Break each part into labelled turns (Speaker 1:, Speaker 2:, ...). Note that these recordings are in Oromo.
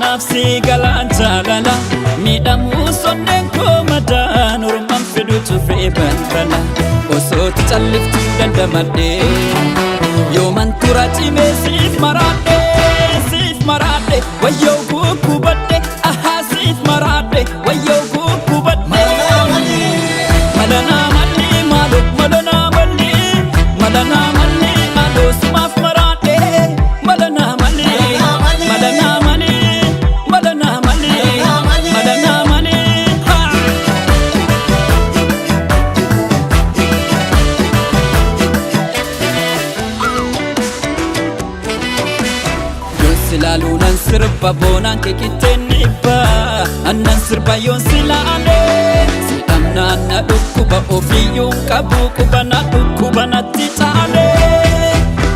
Speaker 1: nafsi galan jalala miidhamuu sonneen koo madaan ormaan fedhuutu fe'e balbala osoo calliftuu dandamadhee yooman tura cimee siif maraadhe wayyoo gukkubadhe ahaa siif maraadhe wayyoo gukkubadhe madanaa malli maaloo madanaa malli madanaa malli maaloo simaaf maraadhe madanaa malli madanaa malli madanaa malli madanaa malli Silalunan sirba bonan kekitenniba annan sirba yon silale sidamnan na dhukkuba ofiyun qabu qubana dhukkuba natti taale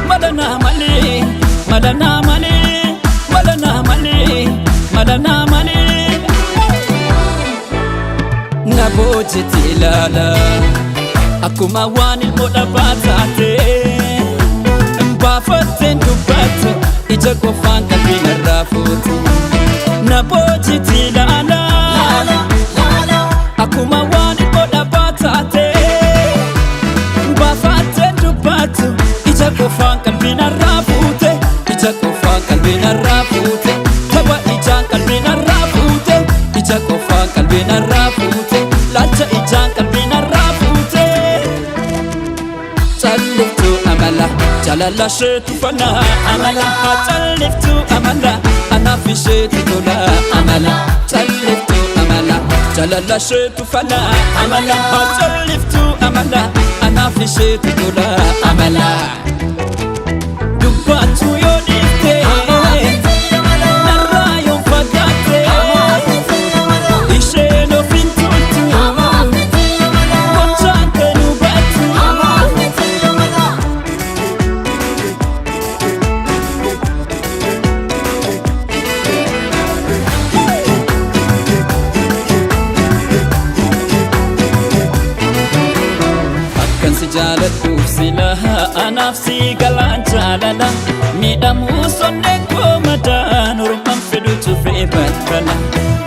Speaker 1: madana mali madana mali madana mali madana mali na bojiti lala akuma waan ilmoodha baatate mbaafateen dubbatu ija qofaan qalbiin irraa fuuti na bojiti laala akkuma waan ilmoodha baatate mbaafateen dubbatu ija qofaan qalbiin irraa fuute ija qofaan qalbiin irraa fuute tapha ijaan qalbiin irraa fuute ija qofaan qalbiin irraa fuute laacha ijaan qalbiin irraa fuute calliftuu amala jalala sheetu fana amala calliftuu amala anaaf isheetu tola amala calliftuu amala jalala sheetu fana amala calliftuu amala anaaf isheetu tola amala dubbaatu yoo dhiifte narraa yoo fagaatte isheen ofiin tultu gochaan kan hubattu jaaladhuuf silaha anaaf si galaan jaalala miidhamuu sonneen koo madaan ormaan fedhuutu fe'e balbala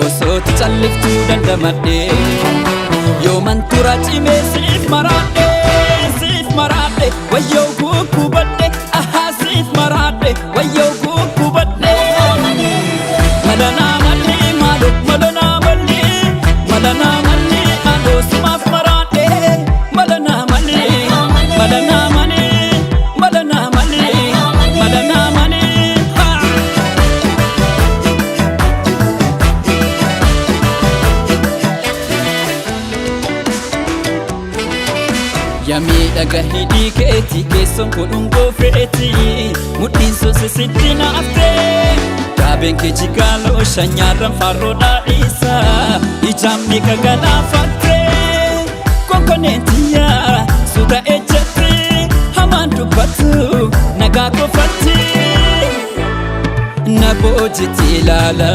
Speaker 1: osoo calliftuu dandamadhee yooman tura cimee siif maraadhe wayyoo gukkubadhe ahaa siif maraadhe wayyoo gukkubadhe madanaa malli maaloo madanaa malli madanaa malli maaloo simaaf maraadhe madanaa malli madanaa malli madanaa malli madanaa malli yamii dhaga hidhii keetii keessoon kodhungoo fe'eeti mudhiin soose sitti naafte daabeen kee jigaaloo shanyaarran farroodhaa dhiisa ijaan miika ganaafatte konkoneetiyyaa suuta ejjatti hamaan dubbatu nagaa qofatti na boojiti ilaala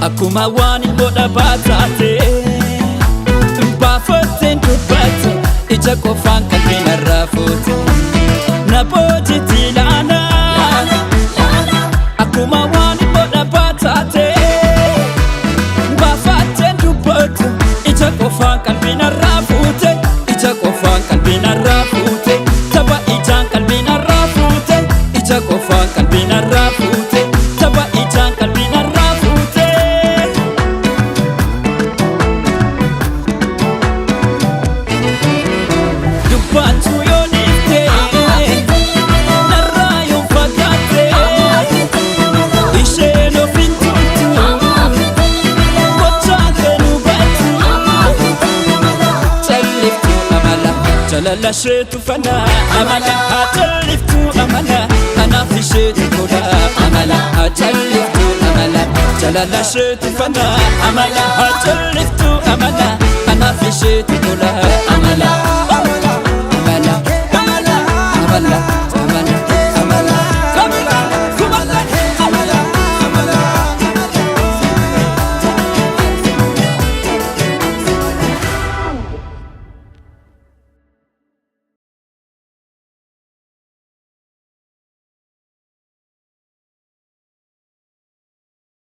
Speaker 1: akkuma waan ilmoodha baatate mbaafateen dubbatu ija qofaan qalbiin irraa fuute na boojiti ilaala akkuma waan ilmoodha baatate mbaafateen dubbatu ija qofaan qalbiin irraa fuute ija qofaan qalbiin irraa fuute tapha ijaan qalbiin irraa fuute ija qofaan qalbiin irraa fuute tapha ijaan qalbiin irraa fuute dubbaatu yoo dhiifte narraa yoo fagaatte isheen ofiin tultu gochaa kan hubattu calliftuu amala jalala sheetu fana amala calliftuu amala anaaf isheetu tola amala calliftuu amala jalala sheetu fana amala calliftuu amala anaaf isheetu